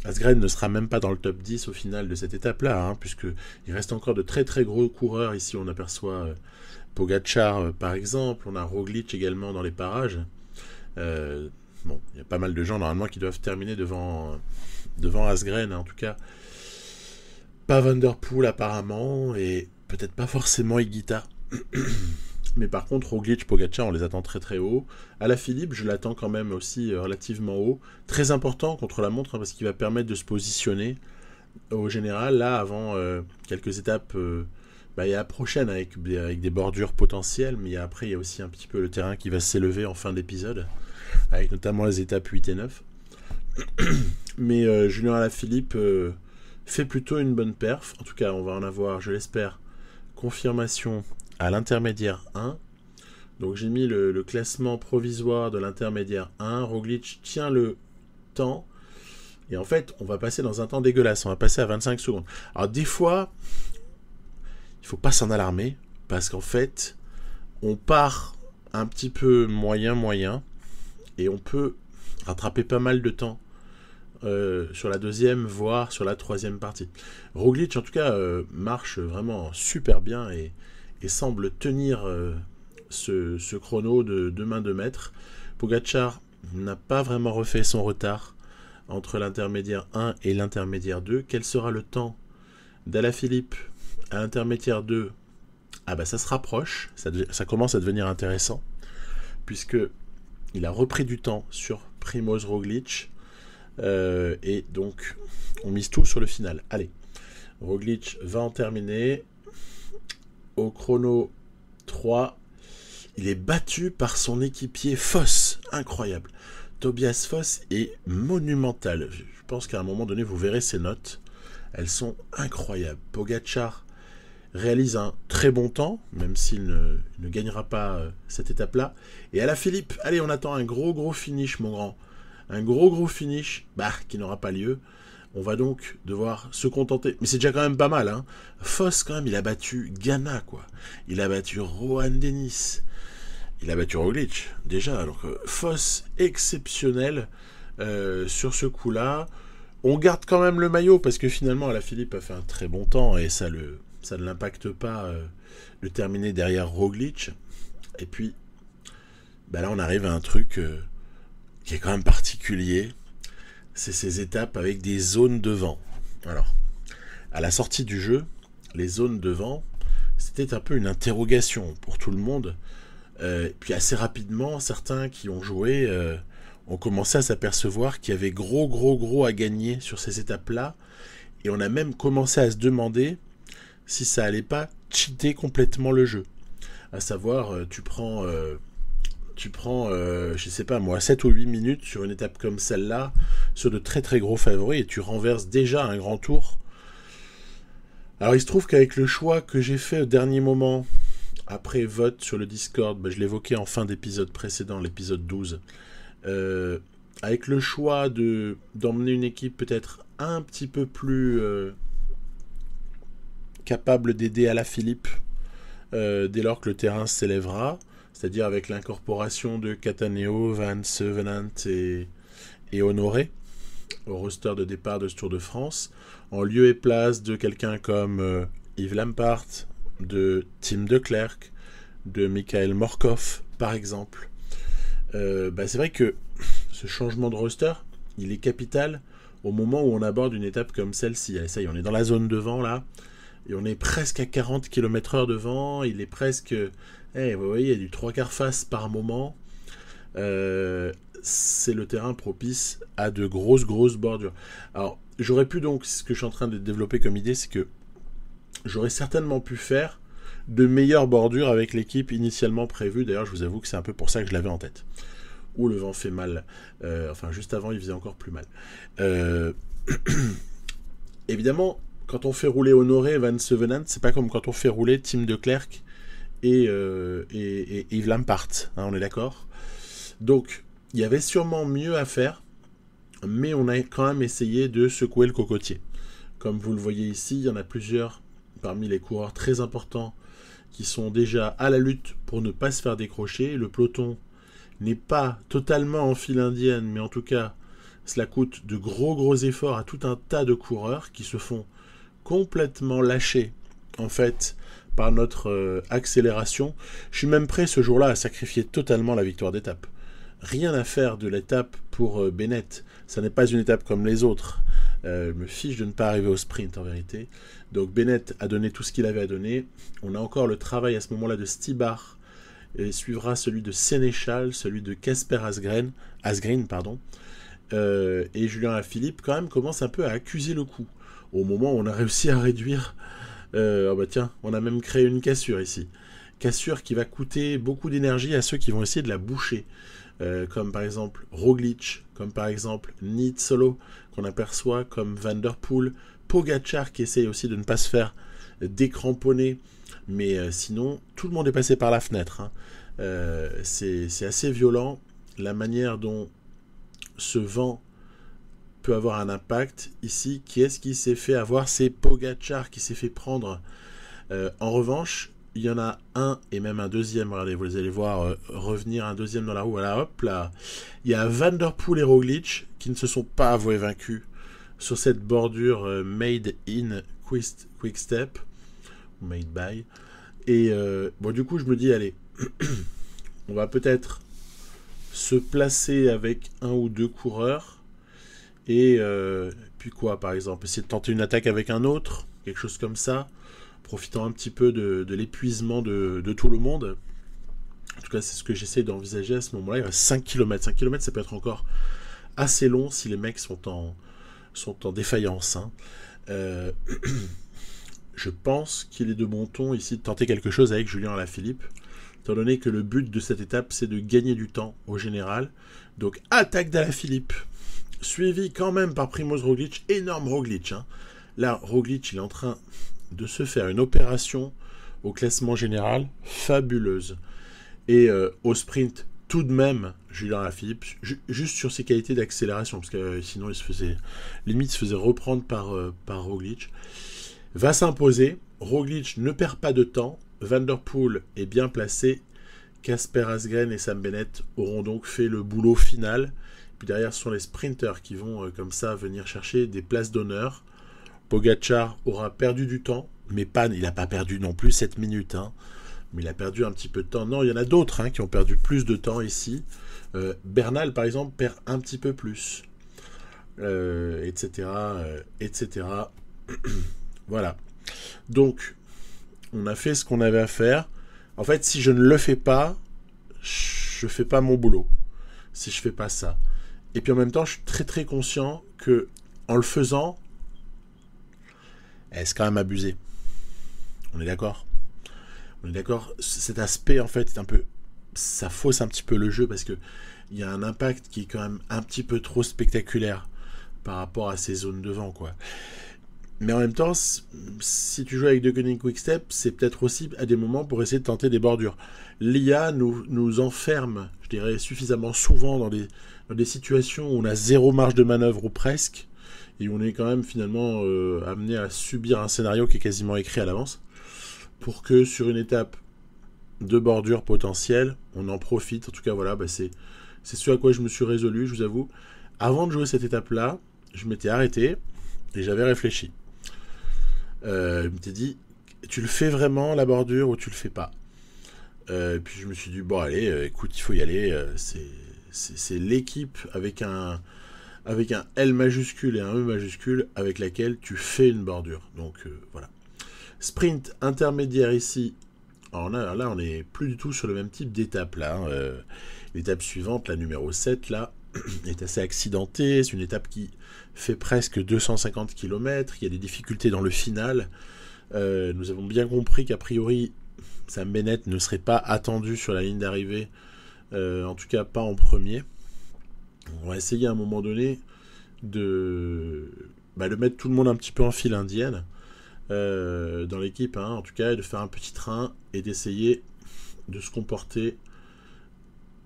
Asgreen ne sera même pas dans le top 10 au final de cette étape-là, hein, puisqu'il reste encore de très très gros coureurs. Ici on aperçoit Pogačar par exemple, on a Roglic également dans les parages. Bon, il y a pas mal de gens normalement qui doivent terminer devant Asgreen, hein, en tout cas. Pas Van Der Poel apparemment, et peut-être pas forcément Higuita. Mais par contre, Roglic, Pogačar, on les attend très très haut. Alaphilippe, je l'attends quand même aussi relativement haut. Très important contre la montre, hein, parce qu'il va permettre de se positionner au général. Là, avant quelques étapes, il y a la prochaine avec des bordures potentielles, mais après, il y a aussi un petit peu le terrain qui va s'élever en fin d'épisode, avec notamment les étapes 8 et 9. Mais Julien Alaphilippe fait plutôt une bonne perf. En tout cas, on va en avoir, je l'espère, confirmation à l'intermédiaire 1. Donc j'ai mis le classement provisoire de l'intermédiaire 1. Roglic tient le temps. Et en fait, on va passer dans un temps dégueulasse. On va passer à 25 secondes. Alors des fois, il ne faut pas s'en alarmer. Parce qu'en fait, on part un petit peu moyen. Et on peut rattraper pas mal de temps sur la deuxième, voire sur la troisième partie. Roglic, en tout cas, marche vraiment super bien et semble tenir ce chrono de 2 mains de maître. Pogačar n'a pas vraiment refait son retard entre l'intermédiaire 1 et l'intermédiaire 2. Quel sera le temps d'Alaphilippe à l'intermédiaire 2? Ah bah ça se rapproche, ça commence à devenir intéressant, puisque il a repris du temps sur Primož Roglic, et donc on mise tout sur le final. Allez, Roglic va en terminer. Au chrono 3, il est battu par son équipier Foss. Incroyable. Tobias Foss est monumental. Je pense qu'à un moment donné, vous verrez ses notes. Elles sont incroyables. Pogačar réalise un très bon temps, même s'il ne gagnera pas cette étape-là. Et Alaphilippe, allez, on attend un gros finish, mon grand. Un gros finish, qui n'aura pas lieu. On va donc devoir se contenter. Mais c'est déjà quand même pas mal, hein. Foss, quand même, il a battu Ghana, quoi. Il a battu Rohan Dennis. Il a battu Roglic, déjà. Alors que Foss, exceptionnel sur ce coup-là. On garde quand même le maillot, parce que finalement, Alaphilippe a fait un très bon temps, et ça ne l'impacte pas de terminer derrière Roglic. Et puis, là, on arrive à un truc qui est quand même particulier. C'est ces étapes avec des zones de vent. Alors, à la sortie du jeu, les zones de vent, c'était un peu une interrogation pour tout le monde. Puis assez rapidement, certains qui ont joué ont commencé à s'apercevoir qu'il y avait gros à gagner sur ces étapes-là. Et on a même commencé à se demander si ça allait pas cheater complètement le jeu. À savoir, tu prends, je sais pas moi, 7 ou 8 minutes sur une étape comme celle-là, sur de très gros favoris, et tu renverses déjà un grand tour. Alors il se trouve qu'avec le choix que j'ai fait au dernier moment, après vote sur le Discord, je l'évoquais en fin d'épisode précédent, l'épisode 12, avec le choix d'emmener une équipe peut-être un petit peu plus capable d'aider Alaphilippe dès lors que le terrain s'élèvera, c'est-à-dire avec l'incorporation de Cataneo, Vance, Venant et Honoré au roster de départ de ce Tour de France, en lieu et place de quelqu'un comme Yves Lampaert, de Tim de Klerk, de Michael Morkov par exemple. C'est vrai que ce changement de roster, il est capital au moment où on aborde une étape comme celle-ci. Allez, ça y est, on est dans la zone de vent là, et on est presque à 40 km/h de vent, il est presque... vous voyez, il y a du 3/4 face par moment. c'est le terrain propice à de grosses bordures. Alors, j'aurais pu donc, ce que je suis en train de développer comme idée, c'est que j'aurais certainement pu faire de meilleures bordures avec l'équipe initialement prévue. D'ailleurs, je vous avoue que c'est un peu pour ça que je l'avais en tête. Où le vent fait mal. Enfin, juste avant, il faisait encore plus mal. Évidemment, quand on fait rouler Honoré Van Sevenant, c'est pas comme quand on fait rouler Tim de Klerk et Yves Lampart. Hein, on est d'accord? Donc, il y avait sûrement mieux à faire, mais on a quand même essayé de secouer le cocotier. Comme vous le voyez ici, il y en a plusieurs parmi les coureurs très importants qui sont déjà à la lutte pour ne pas se faire décrocher. Le peloton n'est pas totalement en file indienne, mais en tout cas, cela coûte de gros efforts à tout un tas de coureurs qui se font complètement lâcher, en fait, par notre accélération. Je suis même prêt ce jour-là à sacrifier totalement la victoire d'étape. Rien à faire de l'étape pour Bennett. Ça n'est pas une étape comme les autres. Je me fiche de ne pas arriver au sprint en vérité. Donc Bennett a donné tout ce qu'il avait à donner. On a encore le travail à ce moment-là de Stybar. Et suivra celui de Sénéchal, celui de Casper Asgreen, et Julien Alaphilippe quand même commence un peu à accuser le coup. Au moment où on a réussi à réduire... oh bah tiens, on a même créé une cassure ici. Cassure qui va coûter beaucoup d'énergie à ceux qui vont essayer de la boucher. Comme par exemple Roglic, comme par exemple Nizzolo, qu'on aperçoit, comme Van Der Poel, Pogacar qui essaye aussi de ne pas se faire décramponner, mais sinon tout le monde est passé par la fenêtre. Hein. C'est assez violent la manière dont ce vent peut avoir un impact. Ici, qui est-ce qui s'est fait avoir? C'est Pogacar qui s'est fait prendre. En revanche, il y en a un et même un deuxième, regardez, vous allez voir revenir un deuxième dans la roue, voilà, hop là. Il y a Van Der Poel et Roglic qui ne se sont pas avoués vaincus sur cette bordure made in Quick Step, ou made by. Et bon, du coup, je me dis, allez, on va peut-être se placer avec un ou deux coureurs et puis quoi, par exemple, essayer de tenter une attaque avec un autre, quelque chose comme ça, profitant un petit peu de l'épuisement de tout le monde. En tout cas, c'est ce que j'essaie d'envisager à ce moment-là. Il reste 5 km. 5 km, ça peut être encore assez long si les mecs sont en défaillance. Hein. Je pense qu'il est de bon ton ici de tenter quelque chose avec Julien Alaphilippe, étant donné que le but de cette étape, c'est de gagner du temps au général. Donc, attaque d'Alaphilippe, suivi quand même par Primoz Roglic. Énorme Roglic. Hein. Là, Roglic, il est en train de se faire une opération au classement général fabuleuse. Et au sprint, tout de même, Julien Alaphilippe, juste sur ses qualités d'accélération, parce que sinon il se faisait reprendre par Roglic, va s'imposer. Roglic ne perd pas de temps, Van Der Poel est bien placé, Casper Asgreen et Sam Bennett auront donc fait le boulot final. Puis derrière, ce sont les sprinters qui vont comme ça venir chercher des places d'honneur. Pogacar aura perdu du temps, mais il n'a pas perdu non plus 7 minutes. Hein. Mais il a perdu un petit peu de temps. Non, il y en a d'autres qui ont perdu plus de temps ici. Bernal, par exemple, perd un petit peu plus. Etc. Etc. Voilà. Donc, on a fait ce qu'on avait à faire. En fait, si je ne le fais pas, je ne fais pas mon boulot. Si je ne fais pas ça. Et puis en même temps, je suis très conscient que en le faisant, c'est quand même abusé. On est d'accord? On est d'accord? Cet aspect, en fait, c'est un peu... ça fausse un petit peu le jeu parce que il y a un impact qui est quand même un petit peu trop spectaculaire par rapport à ces zones de vent, quoi. Mais en même temps, si tu joues avec De Koning Quick-Step, c'est peut-être aussi à des moments pour essayer de tenter des bordures. L'IA nous enferme, je dirais, suffisamment souvent dans des situations où on a zéro marge de manœuvre ou presque, et on est quand même finalement amené à subir un scénario qui est quasiment écrit à l'avance, pour que sur une étape de bordure potentielle, on en profite. En tout cas, voilà, c'est ce à quoi je me suis résolu, je vous avoue. Avant de jouer cette étape-là, je m'étais arrêté et j'avais réfléchi. Je m'étais dit, tu le fais vraiment la bordure ou tu le fais pas? Puis je me suis dit, bon allez, écoute, il faut y aller. C'est l'équipe avec un L majuscule et un E majuscule avec laquelle tu fais une bordure. Donc voilà. Sprint intermédiaire ici. Alors là, on est plus du tout sur le même type d'étape là. L'étape suivante, la numéro 7 là. est assez accidentée. C'est une étape qui fait presque 250 km. Il y a des difficultés dans le final. Nous avons bien compris qu'a priori, Sam Bennett ne serait pas attendu sur la ligne d'arrivée, en tout cas pas en premier. On va essayer à un moment donné de mettre tout le monde un petit peu en file indienne dans l'équipe, hein, en tout cas, de faire un petit train et d'essayer de se comporter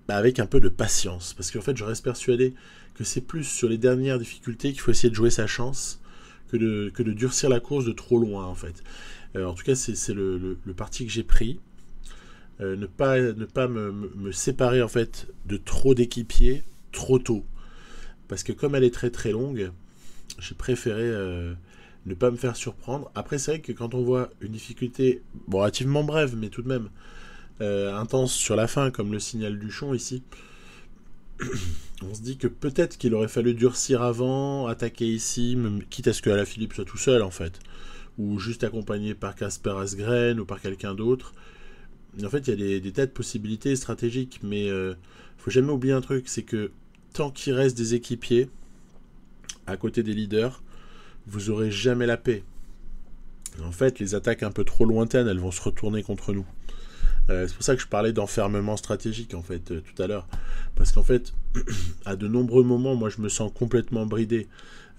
avec un peu de patience. Parce qu'en fait, je reste persuadé que c'est plus sur les dernières difficultés qu'il faut essayer de jouer sa chance que de durcir la course de trop loin, en fait. En tout cas, c'est le parti que j'ai pris. Ne pas me séparer, en fait, de trop d'équipiers trop tôt. Parce que comme elle est très très longue, j'ai préféré ne pas me faire surprendre. Après, c'est vrai que quand on voit une difficulté relativement brève, mais tout de même intense sur la fin, comme le signal Duchon ici, on se dit que peut-être qu'il aurait fallu durcir avant, attaquer ici, quitte à ce que Alaphilippe soit tout seul en fait, ou juste accompagné par Casper Asgreen ou par quelqu'un d'autre. En fait, il y a des tas de possibilités stratégiques, mais faut jamais oublier un truc, c'est que tant qu'il reste des équipiers à côté des leaders, vous aurez jamais la paix. En fait, les attaques un peu trop lointaines, elles vont se retourner contre nous. C'est pour ça que je parlais d'enfermement stratégique en fait tout à l'heure, parce qu'en fait à de nombreux moments moi je me sens complètement bridé.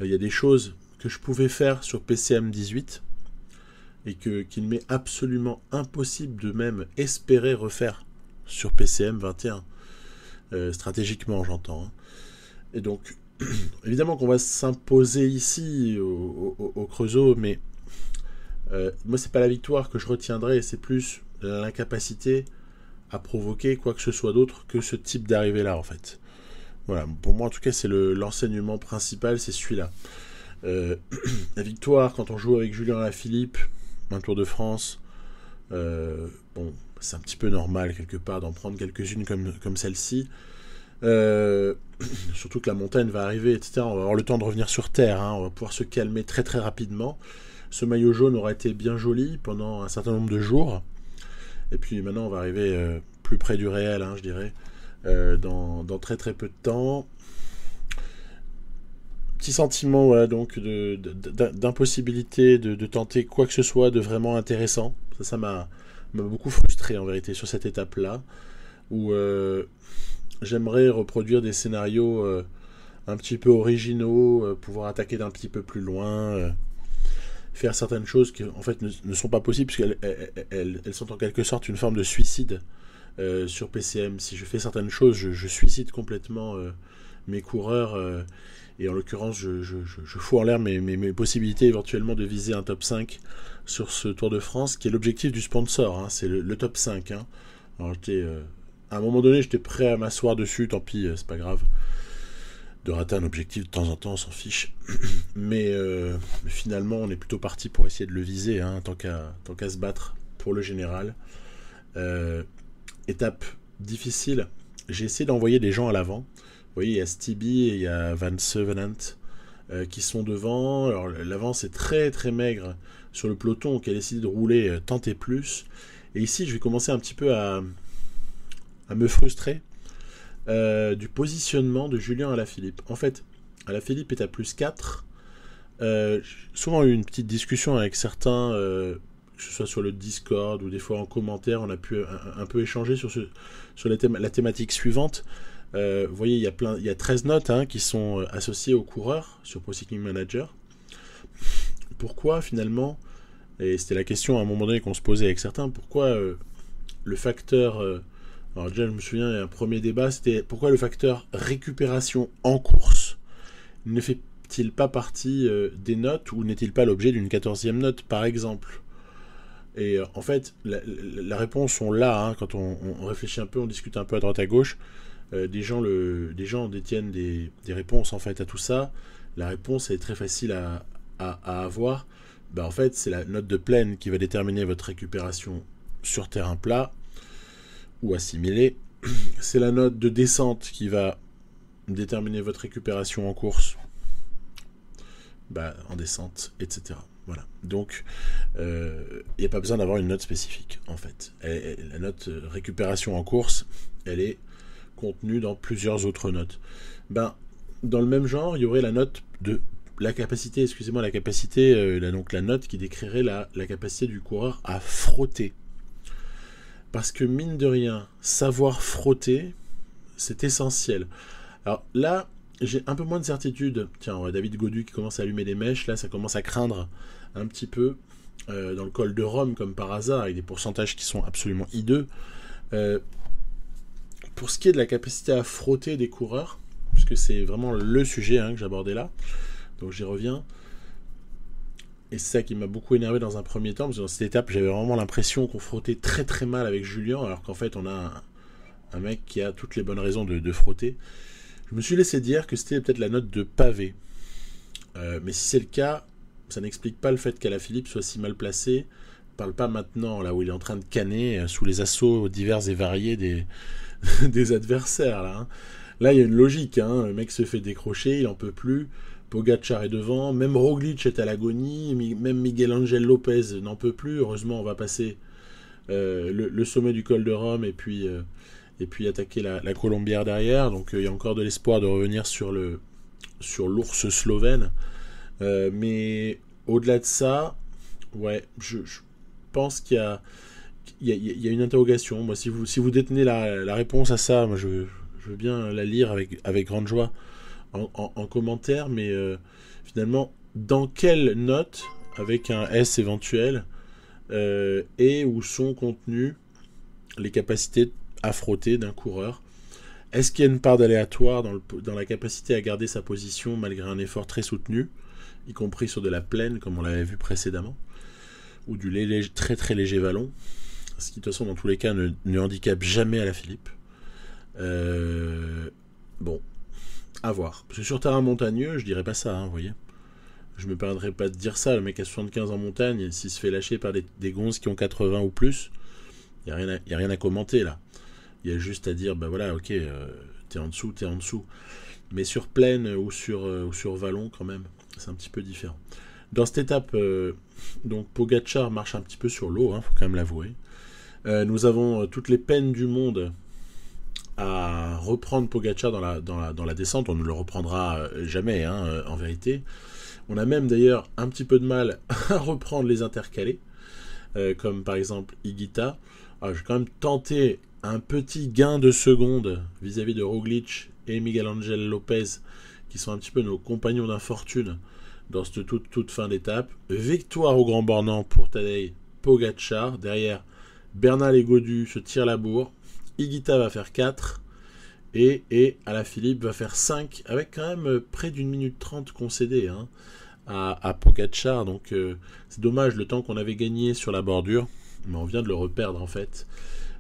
Il y a des choses que je pouvais faire sur PCM 18 et qu'il m'est absolument impossible de même espérer refaire sur PCM 21, stratégiquement j'entends, hein. Et donc évidemment qu'on va s'imposer ici au Creusot, mais moi c'est pas la victoire que je retiendrai, c'est plus l'incapacité à provoquer quoi que ce soit d'autre que ce type d'arrivée là en fait. Voilà, pour moi en tout cas c'est l'enseignement principal, c'est celui-là. La victoire quand on joue avec Julien Alaphilippe, un Tour de France, c'est un petit peu normal quelque part d'en prendre quelques-unes comme celle-ci. Surtout que la montagne va arriver, etc. On va avoir le temps de revenir sur terre, hein. On va pouvoir se calmer très très rapidement. Ce maillot jaune aura été bien joli pendant un certain nombre de jours. Et puis maintenant on va arriver plus près du réel, hein, je dirais, dans très très peu de temps. Petit sentiment voilà, donc d'impossibilité de tenter quoi que ce soit de vraiment intéressant. Ça m'a beaucoup frustré en vérité sur cette étape-là, où j'aimerais reproduire des scénarios un petit peu originaux, pouvoir attaquer d'un petit peu plus loin, faire certaines choses qui en fait ne sont pas possibles, puisqu'elles elles sont en quelque sorte une forme de suicide sur PCM. Si je fais certaines choses, je suicide complètement mes coureurs, et en l'occurrence je fous en l'air mes possibilités éventuellement de viser un top 5 sur ce Tour de France, qui est l'objectif du sponsor, hein, c'est le top 5, hein. Alors à un moment donné j'étais prêt à m'asseoir dessus, tant pis, c'est pas grave. De rater un objectif de temps en temps, on s'en fiche. Mais finalement, on est plutôt parti pour essayer de le viser, hein, tant qu'à se battre pour le général. Étape difficile. J'ai essayé d'envoyer des gens à l'avant. Vous voyez, il y a Stevie et il y a Van Sevenant qui sont devant. Alors, l'avance est très très maigre sur le peloton qui a décidé de rouler tant et plus. Et ici, je vais commencer un petit peu à me frustrer du positionnement de Julien Alaphilippe. En fait, Alaphilippe est à plus 4. Souvent eu une petite discussion avec certains, que ce soit sur le Discord ou des fois en commentaire, on a pu un peu échanger sur la thématique suivante. Vous voyez, il y a 13 notes, hein, qui sont associées aux coureurs sur Pro Cycling Manager. Pourquoi finalement, et c'était la question à un moment donné qu'on se posait avec certains, pourquoi le facteur... alors déjà, je me souviens, il y a un premier débat, c'était pourquoi le facteur récupération en course ne fait-il pas partie des notes, ou n'est-il pas l'objet d'une 14e note, par exemple? Et en fait, la réponse sont là, hein, quand on réfléchit un peu, on discute un peu à droite à gauche. Des gens détiennent des réponses en fait à tout ça. La réponse est très facile à avoir. En fait, c'est la note de plaine qui va déterminer votre récupération sur terrain plat ou assimilé. C'est la note de descente qui va déterminer votre récupération en course, en descente, etc. Voilà. Donc, il n'y a pas besoin d'avoir une note spécifique, en fait. La note récupération en course, elle est contenue dans plusieurs autres notes. Ben, dans le même genre, il y aurait la note de la capacité, donc la note qui décrirait la capacité du coureur à frotter. Parce que mine de rien, savoir frotter, c'est essentiel. Alors là, j'ai un peu moins de certitude. Tiens, on voit David Godu qui commence à allumer les mèches. Là, ça commence à craindre un petit peu dans le col de Rome, comme par hasard, avec des pourcentages qui sont absolument hideux. Pour ce qui est de la capacité à frotter des coureurs, puisque c'est vraiment le sujet que j'abordais là, donc j'y reviens. Et c'est ça qui m'a beaucoup énervé dans un premier temps, parce que dans cette étape, j'avais vraiment l'impression qu'on frottait très très mal avec Julien, alors qu'en fait, on a un mec qui a toutes les bonnes raisons de frotter. Je me suis laissé dire que c'était peut-être la note de pavé. Mais si c'est le cas, ça n'explique pas le fait qu'Alaphilippe soit si mal placé. Je parle pas maintenant, là où il est en train de canner sous les assauts divers et variés des adversaires. Là, il y a une logique. Le mec se fait décrocher, il en peut plus. Pogačar est devant, même Roglic est à l'agonie, même Miguel Angel Lopez n'en peut plus. Heureusement, on va passer le sommet du col de Rome et puis attaquer la Colombière derrière. Donc il y a encore de l'espoir de revenir sur l'ours slovène. Mais au-delà de ça, ouais, je pense qu'il y a une interrogation. Moi, si vous détenez la réponse à ça, moi, je veux bien la lire avec grande joie en commentaire, mais finalement, dans quelle note, avec un S éventuel, et où sont contenues les capacités à frotter d'un coureur? Est-ce qu'il y a une part d'aléatoire dans la capacité à garder sa position malgré un effort très soutenu, y compris sur de la plaine, comme on l'avait vu précédemment, ou du très très léger vallon, ce qui de toute façon dans tous les cas ne handicape jamais Alaphilippe. Bon, à voir. Parce que sur terrain montagneux, je dirais pas ça, vous voyez. Je me permettrais pas de dire ça. Le mec a 75 en montagne, s'il se fait lâcher par des gonzes qui ont 80 ou plus, il n'y a rien à commenter là. Il y a juste à dire, bah voilà, ok, t'es en dessous. Mais sur plaine ou sur vallon, quand même, c'est un petit peu différent. Dans cette étape, donc Pogačar marche un petit peu sur l'eau, faut quand même l'avouer. Nous avons toutes les peines du monde à reprendre Pogačar dans la descente. On ne le reprendra jamais, en vérité. On a même d'ailleurs un petit peu de mal à reprendre les intercalés, comme par exemple Higuita. Alors, je vais quand même tenter un petit gain de seconde vis-à-vis de Roglic et Miguel Angel Lopez, qui sont un petit peu nos compagnons d'infortune dans cette toute fin d'étape. Victoire au Grand Bornand pour Tadej Pogačar. Derrière, Bernal et Godu se tirent la bourre. Higuita va faire 4 et Alaphilippe va faire 5, avec quand même près d'1 minute 30 concédée à Pogačar. Donc c'est dommage le temps qu'on avait gagné sur la bordure, mais on vient de le reperdre en fait.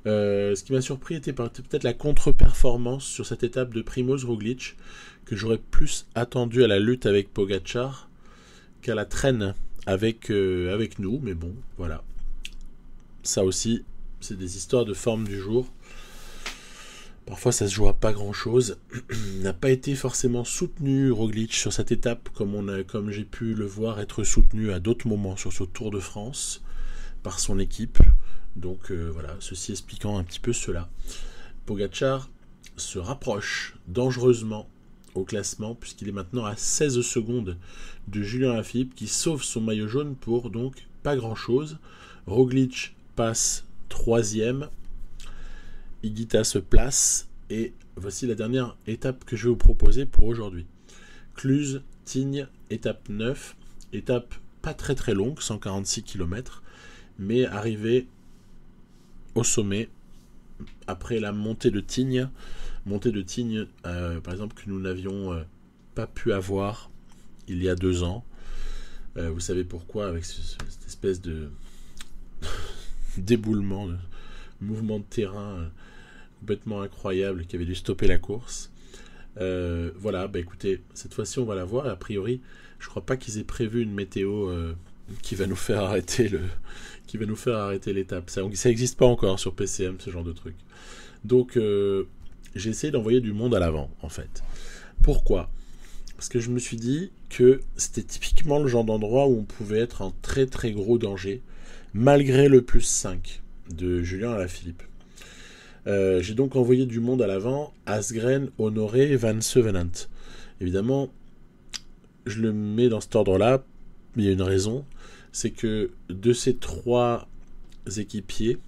Ce qui m'a surpris était peut-être la contre-performance sur cette étape de Primož Roglic, que j'aurais plus attendu à la lutte avec Pogačar qu'à la traîne avec nous, mais bon, voilà. Ça aussi, c'est des histoires de forme du jour. Parfois, ça se joue à pas grand-chose. Il n'a pas été forcément soutenu, Roglic, sur cette étape, comme j'ai pu le voir être soutenu à d'autres moments sur ce Tour de France par son équipe. Donc voilà, ceci expliquant un petit peu cela. Pogačar se rapproche dangereusement au classement, puisqu'il est maintenant à 16 secondes de Julien Alaphilippe, qui sauve son maillot jaune pour donc pas grand-chose. Roglic passe 3e. Higuita se place, et voici la dernière étape que je vais vous proposer pour aujourd'hui. Cluse-Tignes, étape 9, étape pas très très longue, 146 km, mais arrivée au sommet après la montée de Tignes, par exemple, que nous n'avions pas pu avoir il y a 2 ans. Vous savez pourquoi, avec cette espèce de d'éboulement, de mouvement de terrain complètement incroyable qui avait dû stopper la course. Voilà, écoutez, cette fois-ci on va la voir. A priori, je crois pas qu'ils aient prévu une météo qui va nous faire arrêter l'étape. Ça n'existe pas encore sur PCM, ce genre de truc. Donc j'ai essayé d'envoyer du monde à l'avant, en fait. Pourquoi ? Parce que je me suis dit que c'était typiquement le genre d'endroit où on pouvait être en très très gros danger, malgré le plus 5 de Julien Alaphilippe. J'ai donc envoyé du monde à l'avant, Asgreen, Honoré, Van Sevenant. Évidemment, je le mets dans cet ordre-là, mais il y a une raison, c'est que de ces 3 équipiers,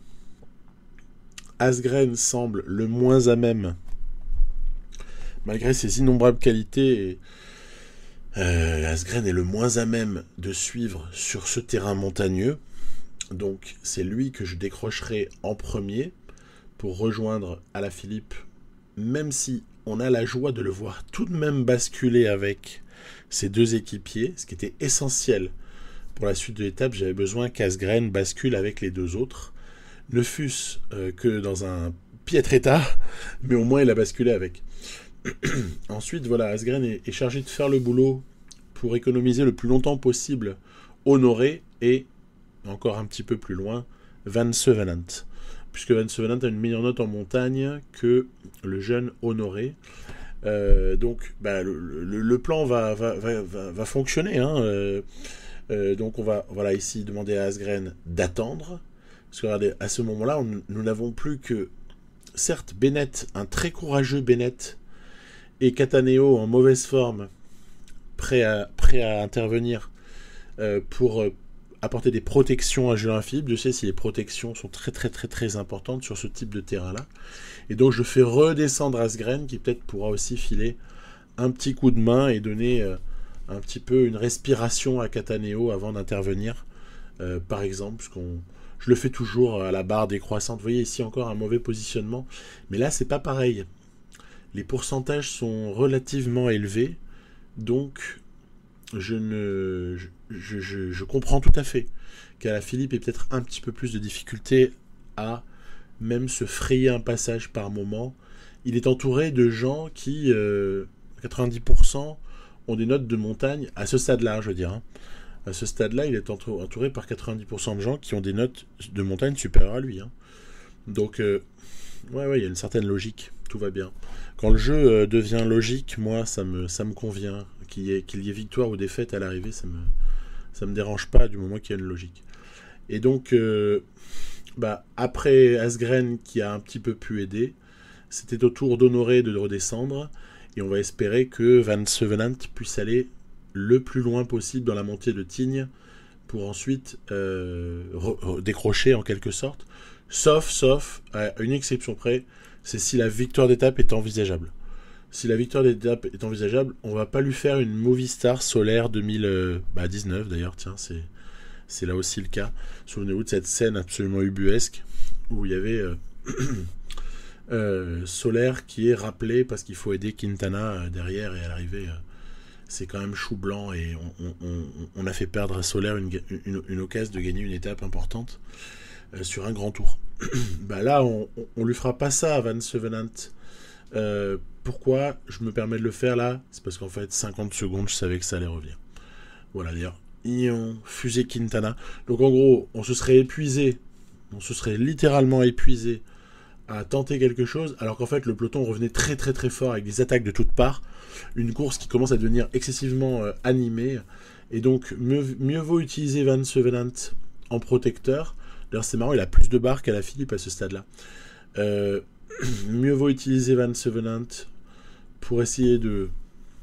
Asgreen semble le moins à même, malgré ses innombrables qualités, Asgreen est le moins à même de suivre sur ce terrain montagneux. Donc c'est lui que je décrocherai en premier pour rejoindre Alaphilippe, même si on a la joie de le voir tout de même basculer avec ses 2 équipiers, ce qui était essentiel pour la suite de l'étape. J'avais besoin qu'Asgreen bascule avec les 2 autres, ne fût-ce que dans un piètre état, mais au moins il a basculé avec. Ensuite, voilà, Asgreen est chargé de faire le boulot pour économiser le plus longtemps possible Honoré et, encore un petit peu plus loin, Van Sevenant. Puisque Van Sevenant a une meilleure note en montagne que le jeune Honoré. Donc, le plan va fonctionner. Hein. Donc, on va ici demander à Asgreen d'attendre. Parce que, regardez, à ce moment-là, nous n'avons plus que, certes, Bennett, un très courageux Bennett, et Cataneo en mauvaise forme, prêt à intervenir pour apporter des protections à Julien Philippe. Je sais si les protections sont très très très très importantes sur ce type de terrain-là. Et donc je fais redescendre Asgreen qui peut-être pourra aussi filer un petit coup de main et donner un petit peu une respiration à Cataneo avant d'intervenir. Par exemple, je le fais toujours à la barre décroissante. Vous voyez ici encore un mauvais positionnement. Mais là, c'est pas pareil. Les pourcentages sont relativement élevés. Donc, je comprends tout à fait qu'Alaphilippe ait peut-être un petit peu plus de difficulté à même se frayer un passage par moment. Il est entouré de gens qui, 90%, ont des notes de montagne, à ce stade-là, je veux dire. Hein. À ce stade-là, il est entouré par 90% de gens qui ont des notes de montagne supérieures à lui. Hein. Donc, ouais, il y a une certaine logique, tout va bien. Quand le jeu devient logique, moi, ça me convient. Qu'il y ait victoire ou défaite à l'arrivée, ça me dérange pas du moment qu'il y a une logique. Et donc, après Asgreen qui a un petit peu pu aider, c'était au tour d'Honoré de redescendre, et on va espérer que Van Sevenant puisse aller le plus loin possible dans la montée de Tignes, pour ensuite décrocher en quelque sorte, sauf à une exception près, c'est si la victoire d'étape est envisageable. Si la victoire d'étape est envisageable, on va pas lui faire une Movistar Solaire 2019 d'ailleurs, tiens, c'est là aussi le cas. Souvenez-vous de cette scène absolument ubuesque où il y avait Solaire qui est rappelé parce qu'il faut aider Quintana derrière, et à l'arrivée c'est quand même chou blanc, et on a fait perdre à Solaire une occasion de gagner une étape importante sur un grand tour. Là on lui fera pas ça à Van Sevenant. Pourquoi je me permets de le faire là? C'est parce qu'en fait 50 secondes je savais que ça allait revenir. Voilà, d'ailleurs fusée Quintana. Donc en gros on se serait littéralement épuisé à tenter quelque chose, alors qu'en fait le peloton revenait très très très fort avec des attaques de toutes parts, une course qui commence à devenir excessivement animée, et donc mieux vaut utiliser Van Sevenant en protecteur. D'ailleurs c'est marrant, il a plus de barres qu'Alaphilippe à ce stade là. Mieux vaut utiliser Van Sevenant pour essayer de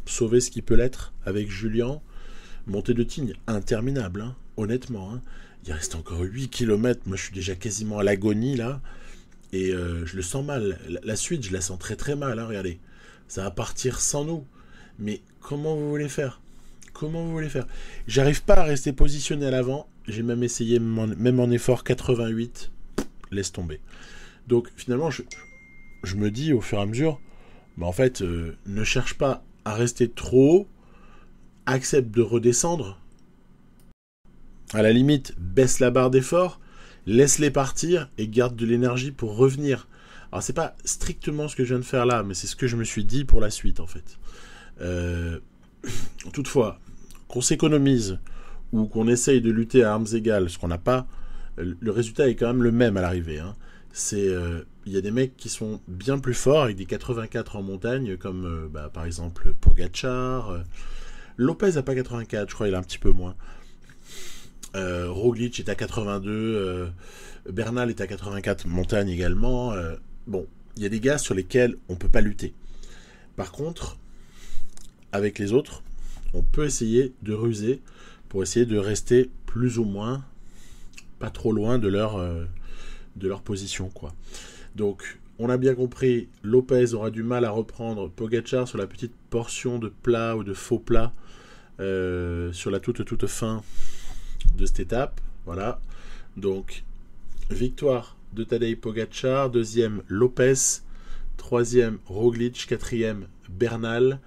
sauver ce qui peut l'être avec Julien. Montée de Tignes interminable, hein, honnêtement. Hein. Il reste encore 8 km, moi je suis déjà quasiment à l'agonie là, et je le sens mal. La suite, je la sens très très mal, hein, regardez. Ça va partir sans nous. Mais comment vous voulez faire? J'arrive pas à rester positionné à l'avant, j'ai même essayé, même en effort 88, laisse tomber. Donc finalement, je me dis au fur et à mesure, en fait, ne cherche pas à rester trop haut, accepte de redescendre, à la limite, baisse la barre d'effort, laisse-les partir et garde de l'énergie pour revenir. Alors c'est pas strictement ce que je viens de faire là, mais c'est ce que je me suis dit pour la suite en fait. Toutefois, qu'on s'économise ou qu'on essaye de lutter à armes égales, ce qu'on n'a pas, le résultat est quand même le même à l'arrivée. Hein. Il y a des mecs qui sont bien plus forts avec des 84 en montagne, comme par exemple Pogačar. Lopez a pas 84, je crois il a un petit peu moins. Roglic est à 82, Bernal est à 84 montagne également. bon, il y a des gars sur lesquels on peut pas lutter. Par contre, avec les autres, on peut essayer de ruser pour essayer de rester plus ou moins pas trop loin de leur position, quoi. Donc, on a bien compris, Lopez aura du mal à reprendre Pogačar sur la petite portion de plat ou de faux plat sur la toute fin de cette étape. Voilà. Donc, victoire de Tadej Pogačar, deuxième Lopez, troisième Roglic, quatrième Bernal,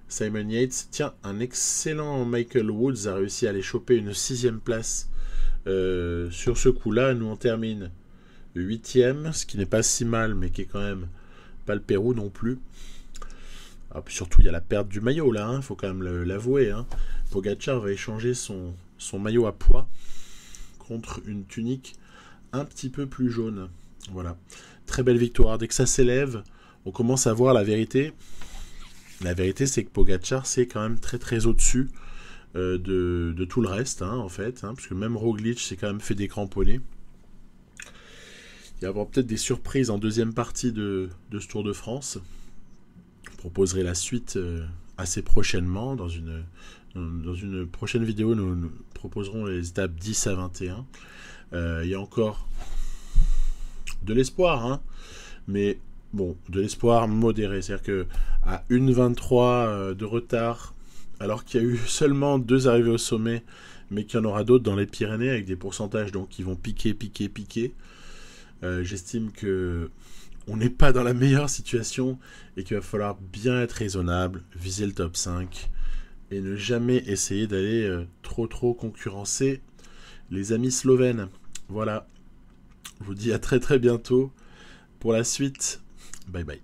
Simon Yates. Tiens, un excellent Michael Woods a réussi à aller choper une 6e place sur ce coup-là. Nous on termine 8e, ce qui n'est pas si mal, mais qui est quand même pas le Pérou non plus. Ah, puis surtout, il y a la perte du maillot là, il faut quand même l'avouer. Pogačar va échanger son maillot à pois contre une tunique un petit peu plus jaune. Voilà. Très belle victoire. Dès que ça s'élève, on commence à voir la vérité. La vérité, c'est que Pogačar, c'est quand même très très au-dessus de tout le reste, en fait. Parce que même Roglic s'est quand même fait décramponner. Il y aura peut-être des surprises en deuxième partie de ce Tour de France. Je proposerai la suite assez prochainement. Dans une prochaine vidéo, nous proposerons les étapes 10 à 21. Il y a encore de l'espoir, mais bon, de l'espoir modéré. C'est-à-dire qu'à 1,23 de retard, alors qu'il y a eu seulement 2 arrivées au sommet, mais qu'il y en aura d'autres dans les Pyrénées avec des pourcentages donc, qui vont piquer. J'estime que on n'est pas dans la meilleure situation et qu'il va falloir bien être raisonnable, viser le top 5 et ne jamais essayer d'aller trop concurrencer les amis slovènes. Voilà, je vous dis à très très bientôt pour la suite. Bye bye.